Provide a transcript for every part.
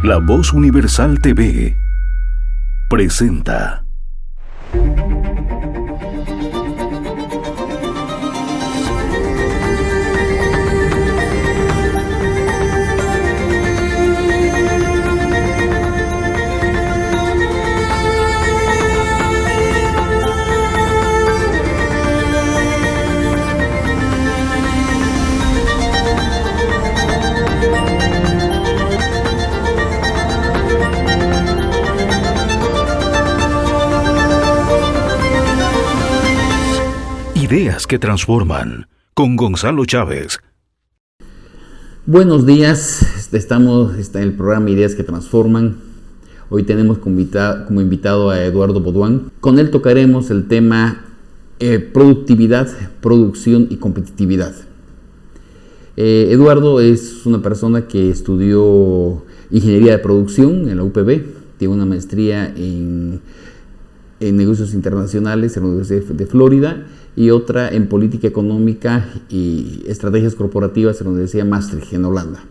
La Voz Universal TV presenta Ideas que transforman, con Gonzalo Chávez. Buenos días, está el programa Ideas que Transforman. Hoy tenemos como invitado a Eduardo Baudouin. Con él tocaremos el tema productividad, producción y competitividad. Eduardo es una persona que estudió ingeniería de producción en la UPB, tiene una maestría en negocios internacionales en la Universidad de Florida y otra en política económica y estrategias corporativas en la Universidad de Maastricht, en Holanda.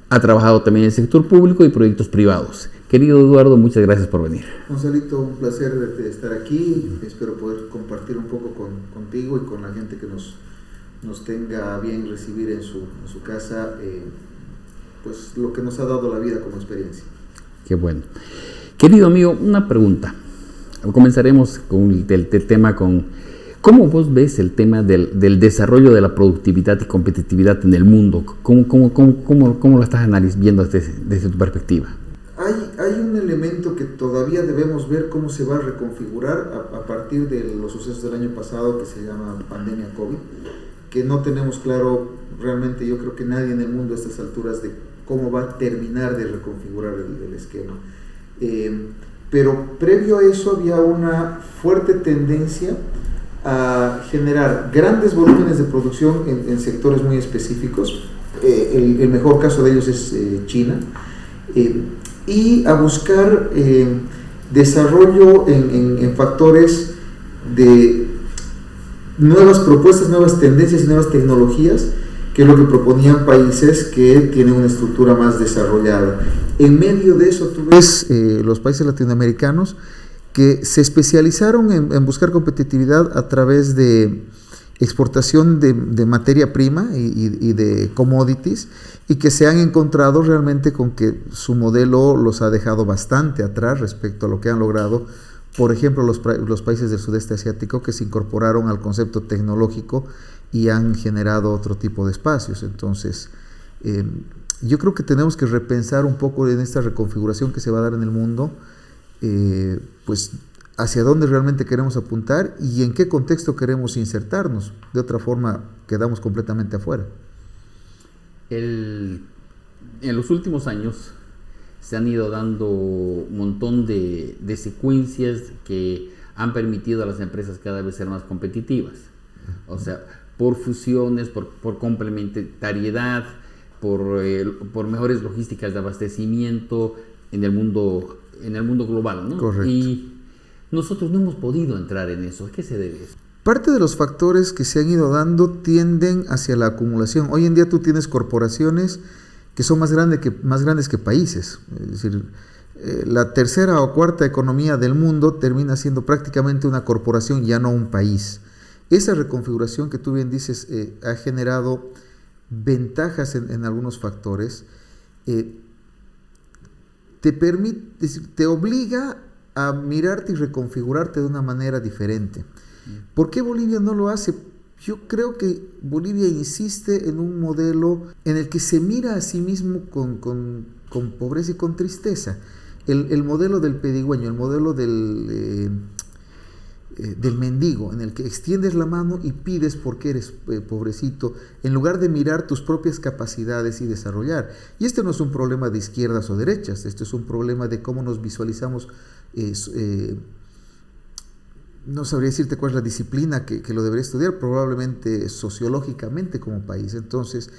Ha trabajado también en el sector público y proyectos privados. Querido Eduardo, muchas gracias por venir. Gonzalito, un placer de estar aquí. Espero poder compartir un poco contigo y con la gente que nos tenga bien recibir en su casa, pues lo que nos ha dado la vida como experiencia. Qué bueno. Querido amigo, una pregunta. Comenzaremos con el tema con ¿cómo vos ves el tema del desarrollo de la productividad y competitividad en el mundo? ¿Cómo lo estás viendo desde tu perspectiva? Hay un elemento que todavía debemos ver cómo se va a reconfigurar a partir de los sucesos del año pasado, que se llama pandemia COVID, que no tenemos claro realmente, yo creo que nadie en el mundo a estas alturas, de cómo va a terminar de reconfigurar el esquema. Pero previo a eso había una fuerte tendencia a generar grandes volúmenes de producción en sectores muy específicos. El mejor caso de ellos es China. Y a buscar desarrollo en factores de nuevas propuestas, nuevas tendencias y nuevas tecnologías, que es lo que proponían países que tienen una estructura más desarrollada. En medio de eso tú ves los países latinoamericanos que se especializaron en buscar competitividad a través de exportación de materia prima y de commodities, y que se han encontrado realmente con que su modelo los ha dejado bastante atrás respecto a lo que han logrado, por ejemplo, los países del sudeste asiático, que se incorporaron al concepto tecnológico y han generado otro tipo de espacios. Entonces, yo creo que tenemos que repensar un poco en esta reconfiguración que se va a dar en el mundo, pues hacia dónde realmente queremos apuntar y en qué contexto queremos insertarnos. De otra forma, quedamos completamente afuera. En los últimos años se han ido dando un montón de secuencias que han permitido a las empresas cada vez ser más competitivas. O sea, por fusiones, por complementariedad, por mejores logísticas de abastecimiento en el mundo global, ¿no? Correcto. Y nosotros no hemos podido entrar en eso. ¿A qué se debe eso? Parte de los factores que se han ido dando tienden hacia la acumulación. Hoy en día tú tienes corporaciones que son más grandes que países. Es decir, la tercera o cuarta economía del mundo termina siendo prácticamente una corporación, ya no un país. Esa reconfiguración que tú bien dices ha generado ventajas en algunos factores. Te obliga a mirarte y reconfigurarte de una manera diferente. ¿Por qué Bolivia no lo hace? Yo creo que Bolivia insiste en un modelo en el que se mira a sí mismo con pobreza y con tristeza. El modelo del pedigüeño, el modelo del mendigo, en el que extiendes la mano y pides porque eres pobrecito, en lugar de mirar tus propias capacidades y desarrollar. Y este no es un problema de izquierdas o derechas, este es un problema de cómo nos visualizamos. No sabría decirte cuál es la disciplina que lo debería estudiar, probablemente sociológicamente como país. Entonces,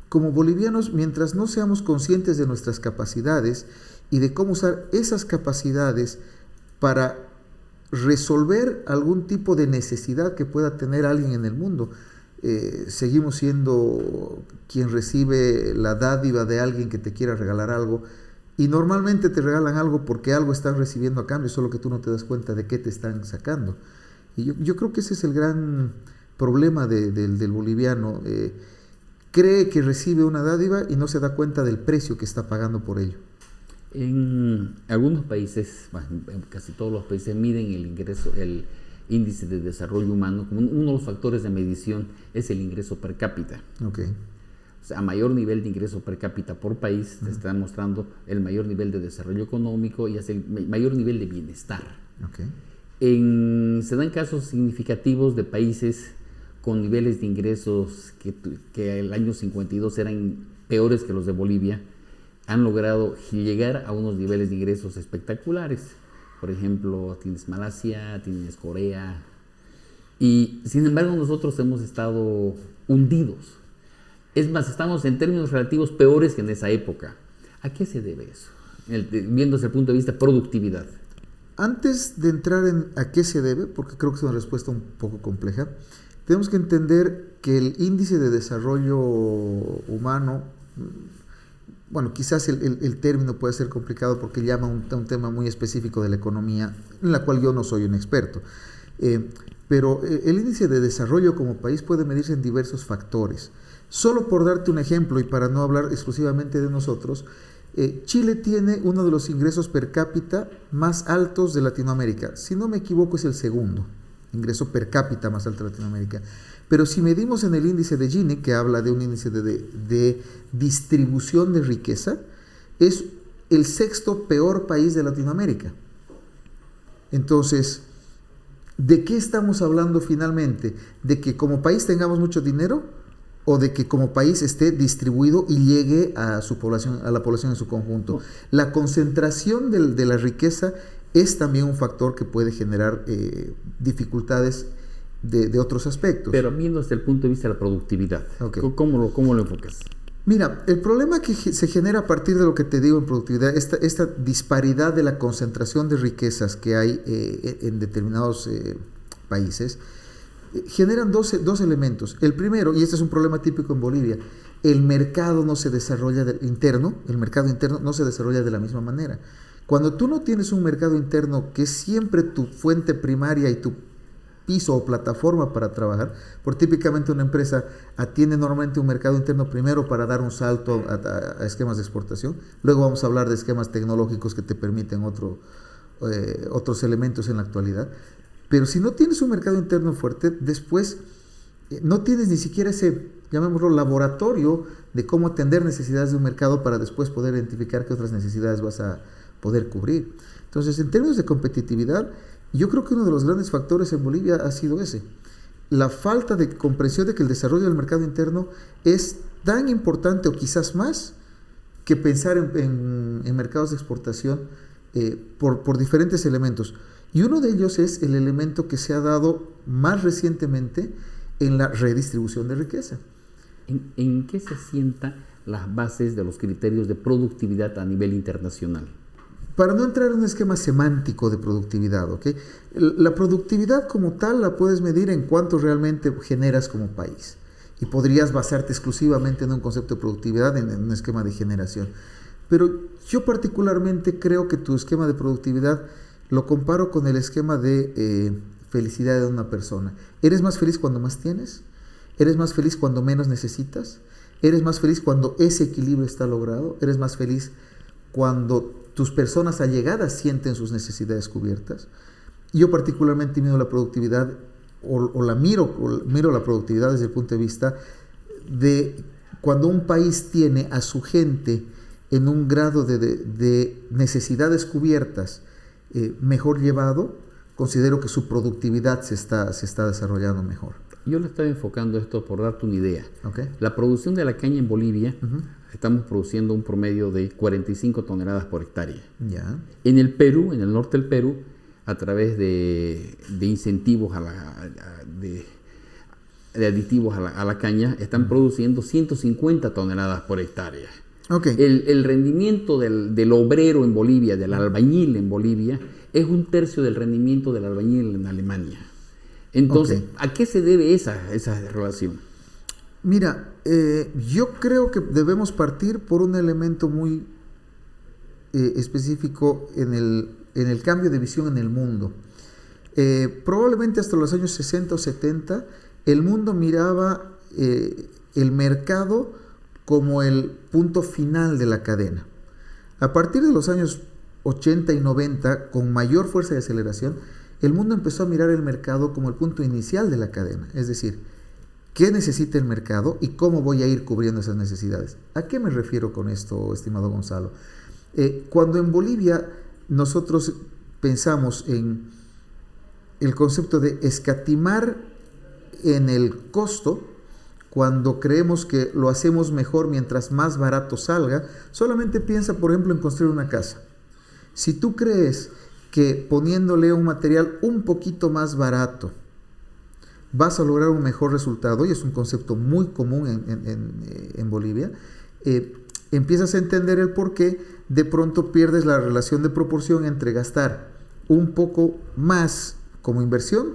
como bolivianos, mientras no seamos conscientes de nuestras capacidades y de cómo usar esas capacidades para resolver algún tipo de necesidad que pueda tener alguien en el mundo, seguimos siendo quien recibe la dádiva de alguien que te quiera regalar algo, y normalmente te regalan algo porque algo están recibiendo a cambio, solo que tú no te das cuenta de qué te están sacando. Y yo creo que ese es el gran problema del boliviano. Cree que recibe una dádiva y no se da cuenta del precio que está pagando por ello. En algunos países, bueno, en casi todos los países, miden el ingreso, el índice de desarrollo humano, como uno de los factores de medición es el ingreso per cápita. Okay. O sea, a mayor nivel de ingreso per cápita por país, te está mostrando el mayor nivel de desarrollo económico y el mayor nivel de bienestar. Okay. Se dan casos significativos de países con niveles de ingresos que el año 52 eran peores que los de Bolivia, han logrado llegar a unos niveles de ingresos espectaculares. Por ejemplo, tienes Malasia, tienes Corea, y sin embargo nosotros hemos estado hundidos. Es más, estamos en términos relativos peores que en esa época. ¿A qué se debe eso? Viendo desde el punto de vista de productividad. Antes de entrar en a qué se debe, porque creo que es una respuesta un poco compleja, tenemos que entender que el índice de desarrollo humano, bueno, quizás el término puede ser complicado porque llama un tema muy específico de la economía, en la cual yo no soy un experto. Pero el índice de desarrollo como país puede medirse en diversos factores. Solo por darte un ejemplo y para no hablar exclusivamente de nosotros, Chile tiene uno de los ingresos per cápita más altos de Latinoamérica. Si no me equivoco, es el segundo ingreso per cápita más alto de Latinoamérica. Pero si medimos en el índice de Gini, que habla de un índice de distribución de riqueza, es el sexto peor país de Latinoamérica. Entonces, ¿de qué estamos hablando finalmente? ¿De que como país tengamos mucho dinero o de que como país esté distribuido y llegue a su población, a la población en su conjunto? La concentración de la riqueza es también un factor que puede generar dificultades de otros aspectos. Pero viendo desde el punto de vista de la productividad, Okay. ¿Cómo lo enfocas? Mira, el problema que se genera a partir de lo que te digo en productividad, esta disparidad de la concentración de riquezas que hay en determinados países, generan dos elementos. El primero, y este es un problema típico en Bolivia, el mercado no se desarrolla el mercado interno no se desarrolla de la misma manera. Cuando tú no tienes un mercado interno que es siempre tu fuente primaria y tu piso o plataforma para trabajar, porque típicamente una empresa atiende normalmente un mercado interno primero para dar un salto a esquemas de exportación, luego vamos a hablar de esquemas tecnológicos que te permiten otros elementos en la actualidad, pero si no tienes un mercado interno fuerte, después no tienes ni siquiera ese, llamémoslo, laboratorio de cómo atender necesidades de un mercado para después poder identificar qué otras necesidades vas a poder cubrir. Entonces, en términos de competitividad, yo creo que uno de los grandes factores en Bolivia ha sido ese, la falta de comprensión de que el desarrollo del mercado interno es tan importante o quizás más que pensar en mercados de exportación por diferentes elementos. Y uno de ellos es el elemento que se ha dado más recientemente en la redistribución de riqueza. ¿En qué se sientan las bases de los criterios de productividad a nivel internacional? Para no entrar en un esquema semántico de productividad, ¿ok? La productividad como tal la puedes medir en cuánto realmente generas como país. Y podrías basarte exclusivamente en un concepto de productividad, en un esquema de generación. Pero yo particularmente creo que tu esquema de productividad lo comparo con el esquema de felicidad de una persona. ¿Eres más feliz cuando más tienes? ¿Eres más feliz cuando menos necesitas? ¿Eres más feliz cuando ese equilibrio está logrado? ¿Eres más feliz cuando tus personas allegadas sienten sus necesidades cubiertas? Yo particularmente mido la productividad miro la productividad desde el punto de vista de cuando un país tiene a su gente en un grado de necesidades cubiertas mejor llevado, considero que su productividad se está desarrollando mejor. Yo le estaba enfocando esto por darte una idea. Okay. La producción de la caña en Bolivia, estamos produciendo un promedio de 45 toneladas por hectárea. Ya. En el Perú, en el norte del Perú, a través de incentivos de aditivos a la caña, están produciendo 150 toneladas por hectárea. Okay. El rendimiento del obrero en Bolivia, del albañil en Bolivia, es 1/3 del rendimiento del albañil en Alemania. Entonces, Okay. ¿a qué se debe esa relación? Mira, yo creo que debemos partir por un elemento muy específico en el cambio de visión en el mundo. Probablemente hasta los años 60 o 70 el mundo miraba el mercado como el punto final de la cadena. A partir de los años 80 y 90, con mayor fuerza de aceleración, el mundo empezó a mirar el mercado como el punto inicial de la cadena. Es decir, ¿qué necesita el mercado y cómo voy a ir cubriendo esas necesidades? ¿A qué me refiero con esto, estimado Gonzalo? Cuando en Bolivia nosotros pensamos en el concepto de escatimar en el costo, cuando creemos que lo hacemos mejor mientras más barato salga, solamente piensa, por ejemplo, en construir una casa. Si tú crees que poniéndole un material un poquito más barato vas a lograr un mejor resultado, y es un concepto muy común en Bolivia, empiezas a entender el por qué de pronto pierdes la relación de proporción entre gastar un poco más como inversión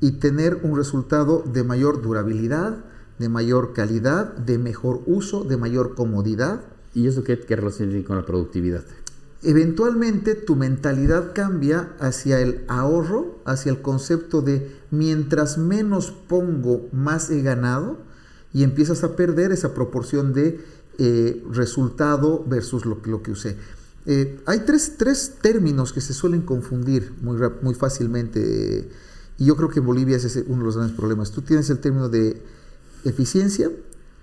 y tener un resultado de mayor durabilidad, de mayor calidad, de mejor uso, de mayor comodidad. ¿Y eso qué relación tiene con la productividad? Eventualmente tu mentalidad cambia hacia el ahorro, hacia el concepto de mientras menos pongo, más he ganado, y empiezas a perder esa proporción de resultado versus lo que usé. Hay tres términos que se suelen confundir muy fácilmente, y yo creo que en Bolivia ese es uno de los grandes problemas. Tú tienes el término de eficiencia,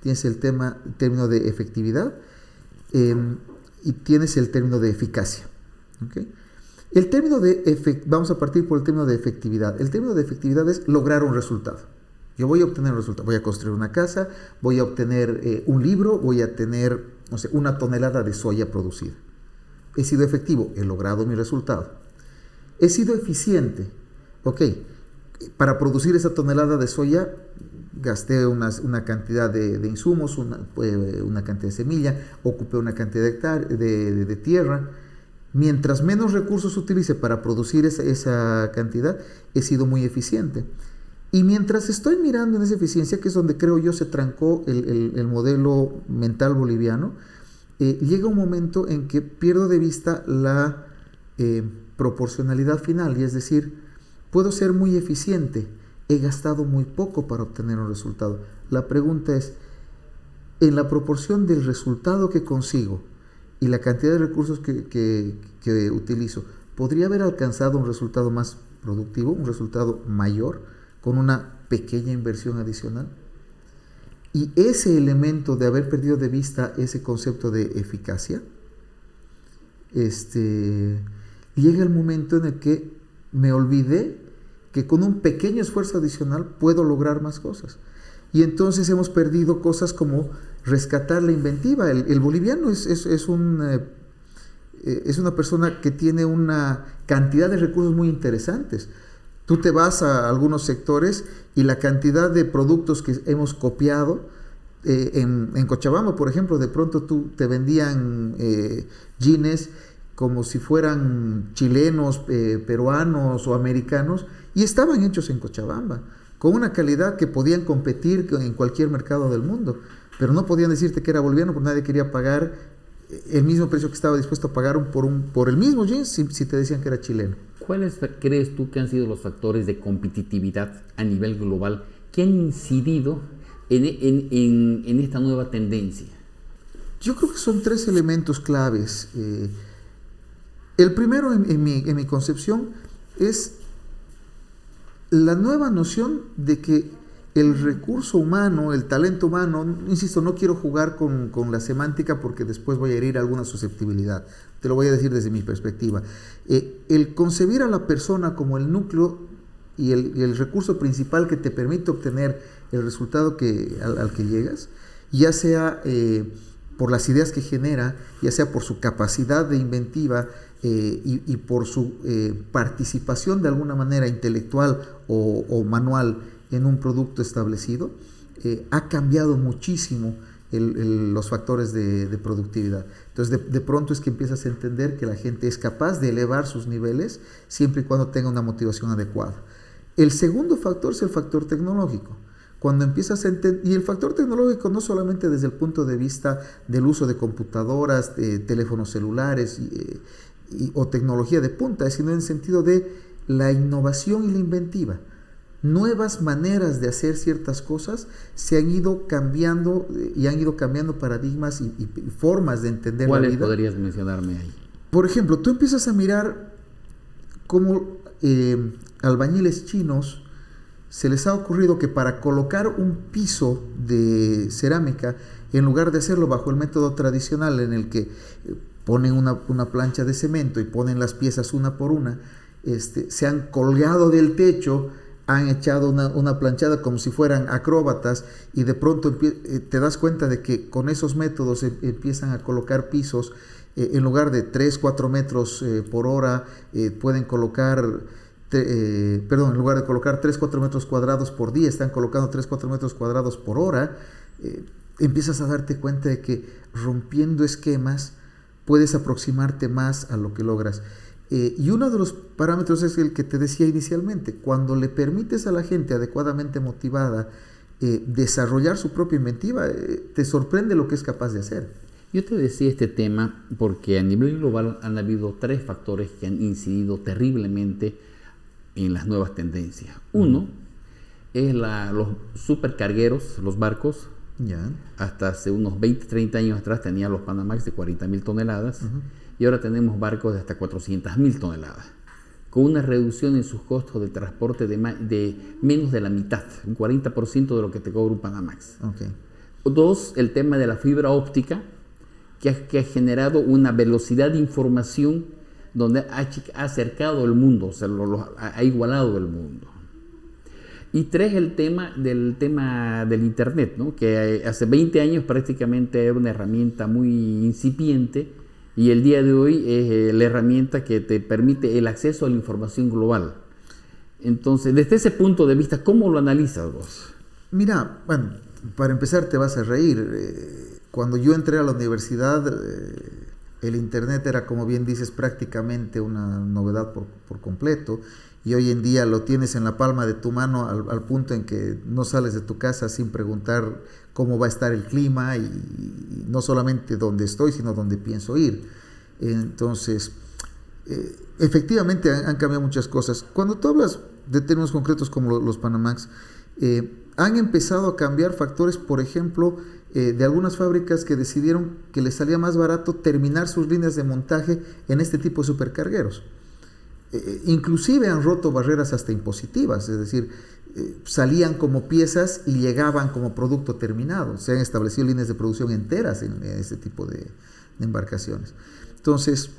tienes el término de efectividad, y tienes el término de eficacia. ¿Okay? Vamos a partir por el término de efectividad. El término de efectividad es lograr un resultado. Yo voy a obtener un resultado. Voy a construir una casa, voy a obtener un libro, voy a tener, no sé, 1 tonelada de soya producida. He sido efectivo, he logrado mi resultado. He sido eficiente. Ok, para producir esa tonelada de soya gasté una cantidad de insumos, una cantidad de semilla, ocupé una cantidad de tierra. Mientras menos recursos utilice para producir esa cantidad, he sido muy eficiente. Y mientras estoy mirando en esa eficiencia, que es donde creo yo se trancó el modelo mental boliviano, llega un momento en que pierdo de vista la proporcionalidad final, y es decir, puedo ser muy eficiente, he gastado muy poco para obtener un resultado. La pregunta es, en la proporción del resultado que consigo y la cantidad de recursos que utilizo, ¿podría haber alcanzado un resultado más productivo, un resultado mayor, con una pequeña inversión adicional? Y ese elemento de haber perdido de vista ese concepto de eficacia, llega el momento en el que me olvidé que con un pequeño esfuerzo adicional puedo lograr más cosas. Y entonces hemos perdido cosas como rescatar la inventiva. El boliviano es una persona que tiene una cantidad de recursos muy interesantes. Tú te vas a algunos sectores y la cantidad de productos que hemos copiado, en Cochabamba, por ejemplo, de pronto te vendían jeans como si fueran chilenos, peruanos o americanos, y estaban hechos en Cochabamba, con una calidad que podían competir en cualquier mercado del mundo, pero no podían decirte que era boliviano porque nadie quería pagar el mismo precio que estaba dispuesto a pagar por el mismo jeans si te decían que era chileno. ¿Cuáles crees tú que han sido los factores de competitividad a nivel global que han incidido en esta nueva tendencia? Yo creo que son 3 elementos claves. El primero en mi concepción es la nueva noción de que el recurso humano, el talento humano, insisto, no quiero jugar con la semántica porque después voy a herir alguna susceptibilidad, te lo voy a decir desde mi perspectiva. El concebir a la persona como el núcleo y el recurso principal que te permite obtener el resultado al que llegas, ya sea por las ideas que genera, ya sea por su capacidad de inventiva y por su participación de alguna manera intelectual o manual en un producto establecido, ha cambiado muchísimo los factores de productividad. Entonces de pronto es que empiezas a entender que la gente es capaz de elevar sus niveles siempre y cuando tenga una motivación adecuada. El segundo factor es el factor tecnológico. Cuando empiezas a entender, y el factor tecnológico no solamente desde el punto de vista del uso de computadoras, de teléfonos celulares o tecnología de punta, sino en el sentido de la innovación y la inventiva. Nuevas maneras de hacer ciertas cosas se han ido cambiando y han ido cambiando paradigmas y formas de entender la vida. ¿Cuáles podrías mencionarme ahí? Por ejemplo, tú empiezas a mirar cómo albañiles chinos se les ha ocurrido que para colocar un piso de cerámica, en lugar de hacerlo bajo el método tradicional en el que ponen una plancha de cemento y ponen las piezas una por una, se han colgado del techo, han echado una planchada como si fueran acróbatas, y de pronto te das cuenta de que con esos métodos empiezan a colocar pisos. En lugar de 3-4 metros por hora, pueden colocar, en lugar de colocar 3-4 metros cuadrados por día, están colocando 3-4 metros cuadrados por hora. Empiezas a darte cuenta de que rompiendo esquemas puedes aproximarte más a lo que logras. Y uno de los parámetros es el que te decía inicialmente: cuando le permites a la gente adecuadamente motivada desarrollar su propia inventiva, te sorprende lo que es capaz de hacer. Yo te decía este tema porque a nivel global han habido 3 factores que han incidido terriblemente en las nuevas tendencias. Uno es los supercargueros, los barcos. Ya. Hasta hace unos 20, 30 años atrás tenían los Panamax de 40.000 toneladas y ahora tenemos barcos de hasta 400.000 toneladas, con una reducción en sus costos de transporte de menos de la mitad, un 40% de lo que te cobra un Panamax. Okay. 2, el tema de la fibra óptica, que ha generado una velocidad de información donde ha acercado el mundo, o sea, ha igualado el mundo. Y 3, el tema del Internet, ¿no? Que hace 20 años prácticamente era una herramienta muy incipiente, y el día de hoy es la herramienta que te permite el acceso a la información global. Entonces, desde ese punto de vista, ¿cómo lo analizas vos? Mira, bueno, para empezar te vas a reír. Cuando yo entré a la universidad, el Internet era, como bien dices, prácticamente una novedad por completo, y hoy en día lo tienes en la palma de tu mano al punto en que no sales de tu casa sin preguntar cómo va a estar el clima, y no solamente dónde estoy, sino dónde pienso ir. Entonces, efectivamente han cambiado muchas cosas. Cuando tú hablas de términos concretos como los Panamax, han empezado a cambiar factores, por ejemplo, de algunas fábricas que decidieron que les salía más barato terminar sus líneas de montaje en este tipo de supercargueros. Inclusive han roto barreras hasta impositivas, es decir, salían como piezas y llegaban como producto terminado. Se han establecido líneas de producción enteras en este tipo de embarcaciones. Entonces,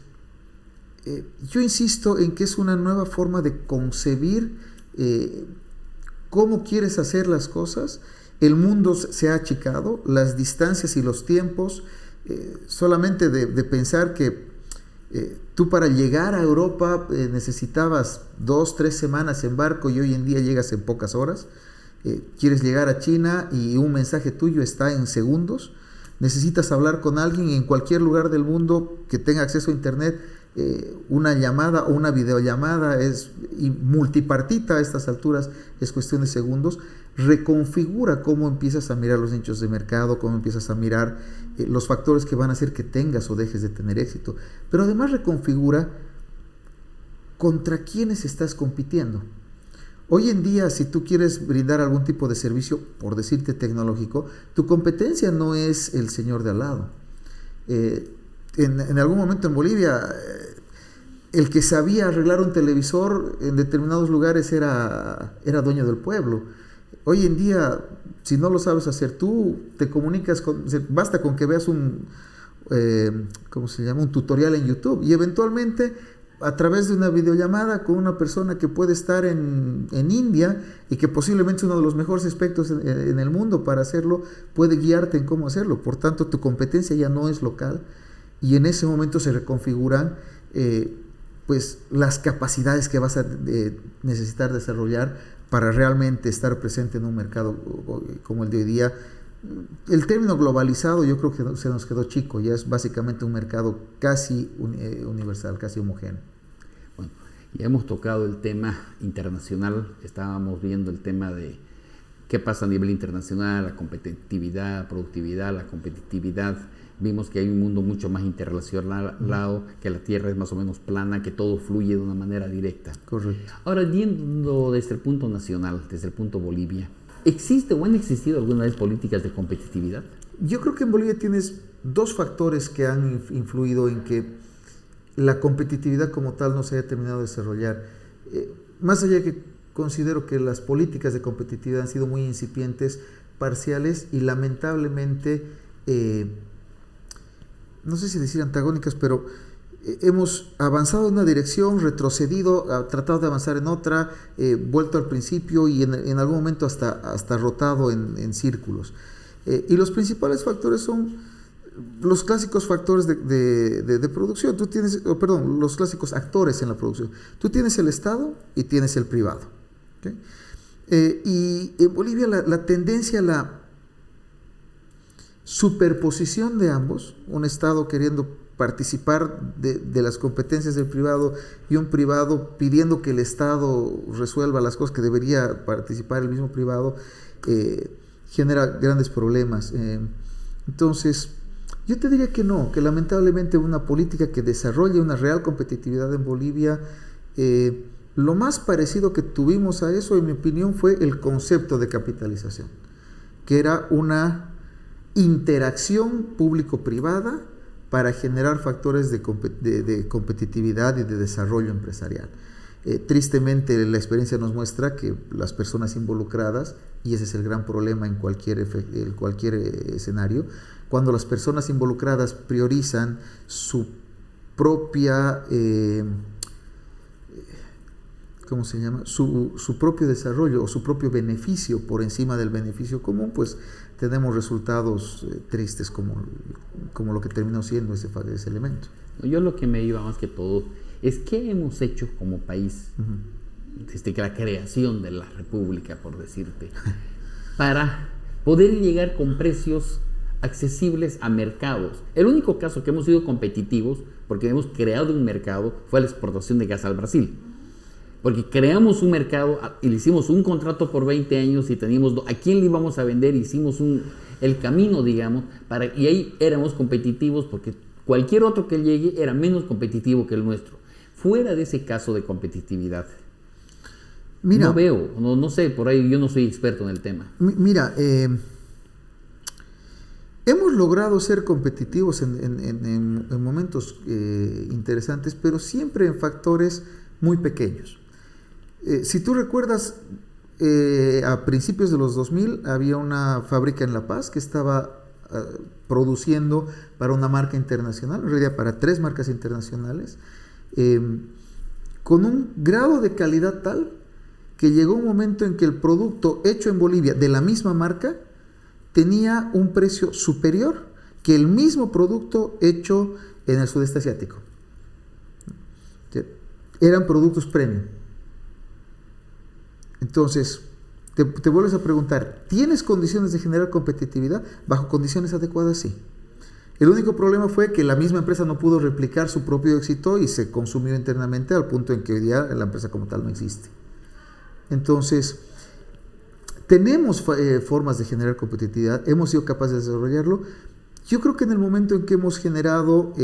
yo insisto en que es una nueva forma de concebir cómo quieres hacer las cosas. El mundo se ha achicado, las distancias y los tiempos, solamente de pensar que tú para llegar a Europa necesitabas 2-3 semanas en barco, y hoy en día llegas en pocas horas. Quieres llegar a China y un mensaje tuyo está en segundos. Necesitas hablar con alguien en cualquier lugar del mundo que tenga acceso a internet. Una llamada o una videollamada y multipartita a estas alturas es cuestión de segundos. Reconfigura cómo empiezas a mirar los nichos de mercado, cómo empiezas a mirar los factores que van a hacer que tengas o dejes de tener éxito, pero además reconfigura contra quiénes estás compitiendo. Hoy en día, si tú quieres brindar algún tipo de servicio, por decirte tecnológico, tu competencia no es el señor de al lado. En algún momento en Bolivia, el que sabía arreglar un televisor en determinados lugares era dueño del pueblo. Hoy en día, si no lo sabes hacer tú, te comunicas basta con que veas un tutorial en YouTube, y eventualmente a través de una videollamada con una persona que puede estar en India y que posiblemente es uno de los mejores expertos en el mundo para hacerlo, puede guiarte en cómo hacerlo. Por tanto, tu competencia ya no es local, y en ese momento se reconfiguran pues las capacidades que vas a necesitar desarrollar para realmente estar presente en un mercado como el de hoy día. El término globalizado yo creo que se nos quedó chico, ya es básicamente un mercado casi universal, casi homogéneo. Bueno, ya hemos tocado el tema internacional, estábamos viendo el tema de ¿Qué pasa a nivel internacional? La competitividad, productividad, la competitividad. Vimos que hay un mundo mucho más interrelacionado, que la Tierra es más o menos plana, que todo fluye de una manera directa. Correcto. Ahora, viendo desde el punto nacional, desde el punto Bolivia, ¿existe o han existido alguna vez políticas de competitividad? Yo creo que en Bolivia tienes dos factores que han influido en que la competitividad como tal no se haya terminado de desarrollar. Más allá que considero que las políticas de competitividad han sido muy incipientes, parciales y lamentablemente, no sé si decir antagónicas, pero hemos avanzado en una dirección, retrocedido, tratado de avanzar en otra, vuelto al principio y en algún momento hasta rotado en círculos. Y los principales factores son los clásicos factores de producción. Tú tienes, los clásicos actores en la producción. Tú tienes el Estado y tienes el privado. ¿Okay? Y en Bolivia la tendencia a la superposición de ambos, un Estado queriendo participar de las competencias del privado y un privado pidiendo que el Estado resuelva las cosas que debería participar el mismo privado, genera grandes problemas. Entonces, yo te diría que no, que lamentablemente una política que desarrolle una real competitividad en Bolivia, lo más parecido que tuvimos a eso, en mi opinión, fue el concepto de capitalización, que era una interacción público-privada para generar factores de competitividad y de desarrollo empresarial. Tristemente, la experiencia nos muestra que las personas involucradas, y ese es el gran problema en cualquier escenario, cuando las personas involucradas priorizan su propia, ¿cómo se llama? Su propio desarrollo o su propio beneficio por encima del beneficio común, pues tenemos resultados tristes como lo que terminó siendo ese elemento. Yo lo que me iba más que todo es qué hemos hecho como país desde que la creación de la República, por decirte, para poder llegar con precios accesibles a mercados. El único caso que hemos sido competitivos, porque hemos creado un mercado, fue la exportación de gas al Brasil. Porque creamos un mercado y le hicimos un contrato por 20 años y teníamos a quién le íbamos a vender, hicimos el camino, digamos, y ahí éramos competitivos porque cualquier otro que llegue era menos competitivo que el nuestro. Fuera de ese caso de competitividad, no veo, no sé, por ahí yo no soy experto en el tema. Mira, hemos logrado ser competitivos en momentos interesantes, pero siempre en factores muy pequeños. Si tú recuerdas, a principios de los 2000 había una fábrica en La Paz que estaba produciendo para una marca internacional, en realidad para 3 marcas internacionales, con un grado de calidad tal que llegó un momento en que el producto hecho en Bolivia de la misma marca tenía un precio superior que el mismo producto hecho en el sudeste asiático. Eran productos premium. Entonces, te vuelves a preguntar, ¿tienes condiciones de generar competitividad? Bajo condiciones adecuadas, sí. El único problema fue que la misma empresa no pudo replicar su propio éxito y se consumió internamente al punto en que hoy día la empresa como tal no existe. Entonces, tenemos formas de generar competitividad, hemos sido capaces de desarrollarlo. Yo creo que en el momento en que hemos generado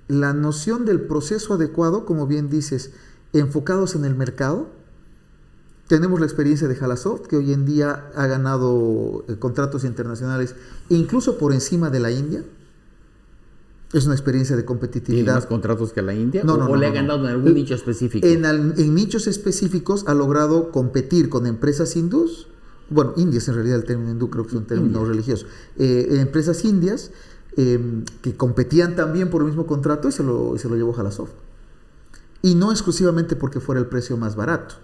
la noción del proceso adecuado, como bien dices, enfocados en el mercado, tenemos la experiencia de Halasoft, que hoy en día ha ganado contratos internacionales incluso por encima de la India. Es una experiencia de competitividad. ¿Tiene más contratos que la India? No, ¿O le ha ganado en algún nicho específico? En nichos específicos ha logrado competir con empresas hindús. Bueno, indias en realidad, el término hindú creo que es un término religioso. Empresas indias que competían también por el mismo contrato y se lo llevó Halasoft. Y no exclusivamente porque fuera el precio más barato,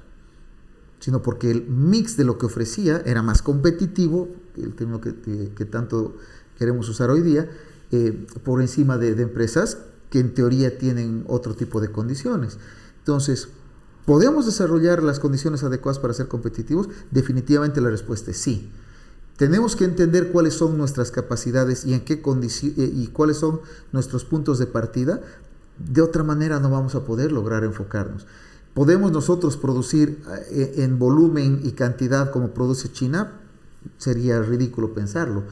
sino porque el mix de lo que ofrecía era más competitivo, el término que tanto queremos usar hoy día, por encima de empresas que en teoría tienen otro tipo de condiciones. Entonces, ¿podemos desarrollar las condiciones adecuadas para ser competitivos? Definitivamente la respuesta es sí. Tenemos que entender cuáles son nuestras capacidades y en qué y cuáles son nuestros puntos de partida. De otra manera no vamos a poder lograr enfocarnos. ¿Podemos nosotros producir en volumen y cantidad como produce China? Sería ridículo pensarlo.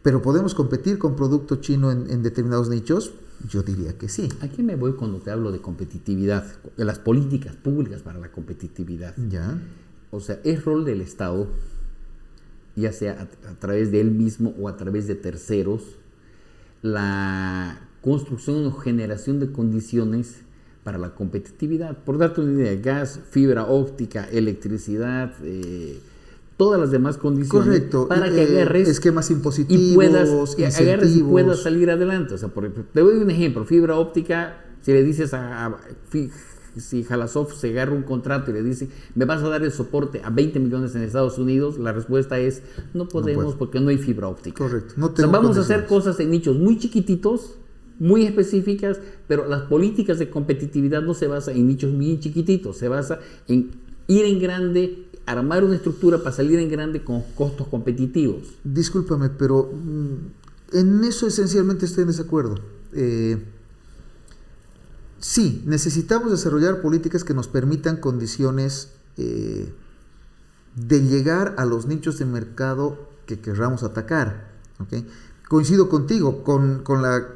¿Pero podemos competir con producto chino en determinados nichos? Yo diría que sí. Aquí me voy cuando te hablo de competitividad, de las políticas públicas para la competitividad. Ya. O sea, es rol del Estado, ya sea a través de él mismo o a través de terceros, la construcción o generación de condiciones para la competitividad. Por darte una idea, gas, fibra óptica, electricidad, todas las demás condiciones. Correcto. Para que agarres esquemas impositivos, y puedas incentivos. salir adelante. O sea, por ejemplo, te doy un ejemplo, fibra óptica, si le dices si Jalasoft se agarra un contrato y le dice, me vas a dar el soporte a 20 millones en Estados Unidos, la respuesta es, no podemos porque no hay fibra óptica. Correcto. O sea, vamos a hacer cosas en nichos muy chiquititos, muy específicas, pero las políticas de competitividad no se basan en nichos bien chiquititos, se basa en ir en grande, armar una estructura para salir en grande con costos competitivos. Discúlpame, pero en eso esencialmente estoy en desacuerdo. Sí, necesitamos desarrollar políticas que nos permitan condiciones de llegar a los nichos de mercado que querramos atacar. ¿Okay? Coincido contigo, con la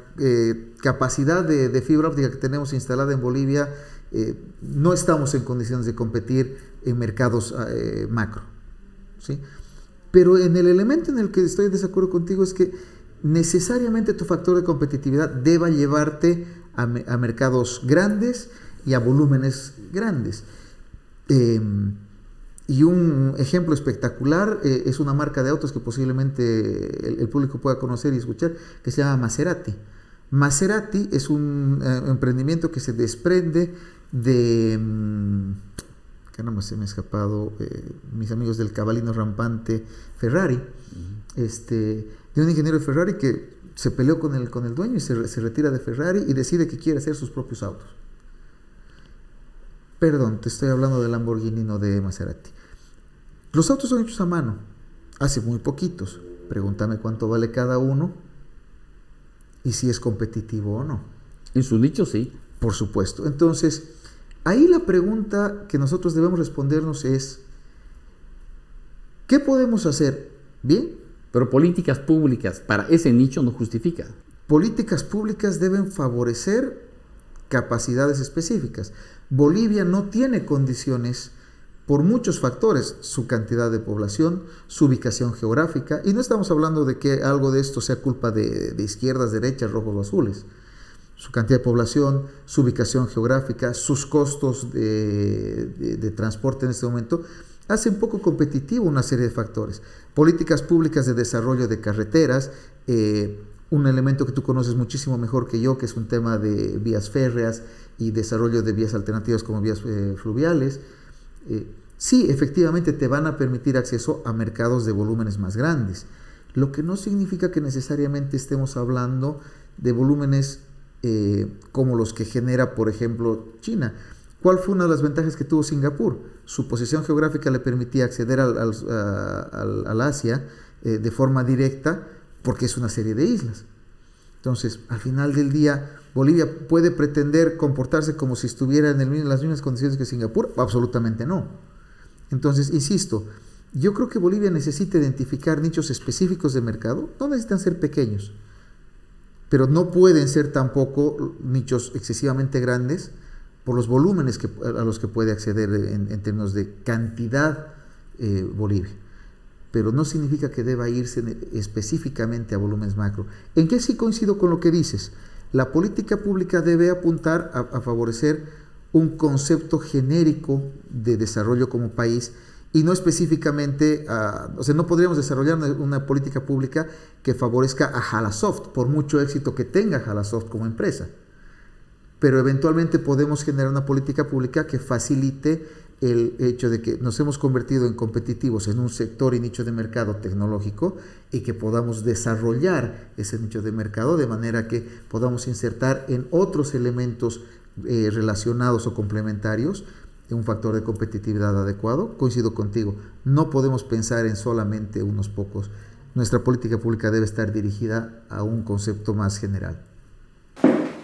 capacidad de fibra óptica que tenemos instalada en Bolivia, no estamos en condiciones de competir en mercados macro, ¿sí? Pero en el elemento en el que estoy en desacuerdo contigo es que necesariamente tu factor de competitividad deba llevarte a mercados grandes y a volúmenes grandes. Y un ejemplo espectacular es una marca de autos que posiblemente el público pueda conocer y escuchar, que se llama Maserati. Maserati es un emprendimiento que se desprende de, caramba, se me ha escapado, mis amigos del cabalino rampante Ferrari, de un ingeniero de Ferrari que se peleó con el dueño y se retira de Ferrari y decide que quiere hacer sus propios autos. Perdón, te estoy hablando de Lamborghini, no de Maserati. Los autos son hechos a mano, hace muy poquitos. Pregúntame cuánto vale cada uno y si es competitivo o no. En su nicho sí. Por supuesto. Entonces, ahí la pregunta que nosotros debemos respondernos es, ¿qué podemos hacer? ¿Bien? Pero políticas públicas para ese nicho no justifica. Políticas públicas deben favorecer capacidades específicas. Bolivia no tiene condiciones por muchos factores, su cantidad de población, su ubicación geográfica, y no estamos hablando de que algo de esto sea culpa de izquierdas, derechas, rojos o azules. Su cantidad de población, su ubicación geográfica, sus costos de transporte en este momento, hacen poco competitivo una serie de factores. Políticas públicas de desarrollo de carreteras, un elemento que tú conoces muchísimo mejor que yo, que es un tema de vías férreas y desarrollo de vías alternativas como vías fluviales. Sí, efectivamente te van a permitir acceso a mercados de volúmenes más grandes, lo que no significa que necesariamente estemos hablando de volúmenes como los que genera, por ejemplo, China. ¿Cuál fue una de las ventajas que tuvo Singapur? Su posición geográfica le permitía acceder al Asia de forma directa porque es una serie de islas. Entonces, al final del día, ¿Bolivia puede pretender comportarse como si estuviera en las mismas condiciones que Singapur? Absolutamente no. Entonces, insisto, yo creo que Bolivia necesita identificar nichos específicos de mercado. No necesitan ser pequeños, pero no pueden ser tampoco nichos excesivamente grandes por los volúmenes a los que puede acceder en términos de cantidad Bolivia. Pero no significa que deba irse específicamente a volúmenes macro. ¿En qué sí coincido con lo que dices? La política pública debe apuntar a favorecer un concepto genérico de desarrollo como país y no específicamente, o sea, no podríamos desarrollar una política pública que favorezca a Jalasoft, por mucho éxito que tenga Jalasoft como empresa. Pero eventualmente podemos generar una política pública que facilite el hecho de que nos hemos convertido en competitivos en un sector y nicho de mercado tecnológico y que podamos desarrollar ese nicho de mercado de manera que podamos insertar en otros elementos relacionados o complementarios un factor de competitividad adecuado. Coincido contigo, no podemos pensar en solamente unos pocos. Nuestra política pública debe estar dirigida a un concepto más general.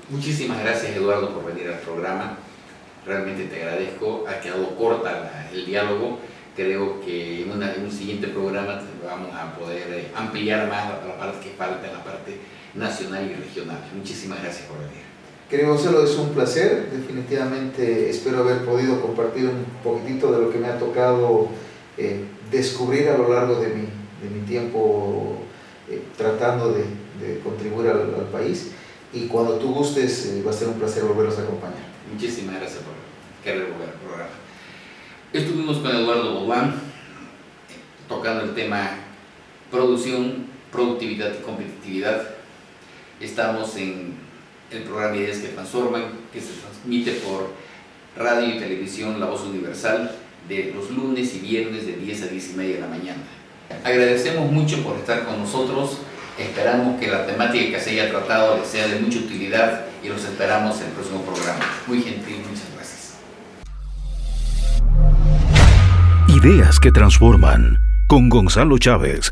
Muchísimas gracias, Eduardo, por venir al programa. realmente te agradezco. Ha quedado corta el diálogo. Creo que en un siguiente programa vamos a poder ampliar más la parte que falta, en la parte nacional y regional. Muchísimas gracias por venir. Querido Gonzalo, es un placer. Definitivamente espero haber podido compartir un poquitito de lo que me ha tocado descubrir a lo largo de mi tiempo tratando de contribuir al país. Y cuando tú gustes, va a ser un placer volverlos a acompañar. Muchísimas gracias por querer volver al programa. Estuvimos con Eduardo Baudouin tocando el tema producción, productividad y competitividad. Estamos en el programa Ideas que Transforman, que se transmite por radio y televisión La Voz Universal de los lunes y viernes de 10 a 10 y media de la mañana. Agradecemos mucho por estar con nosotros. Esperamos que la temática que se haya tratado les sea de mucha utilidad y los esperamos en el próximo programa. Muy gentil, muchas gracias. Ideas que transforman con Gonzalo Chávez.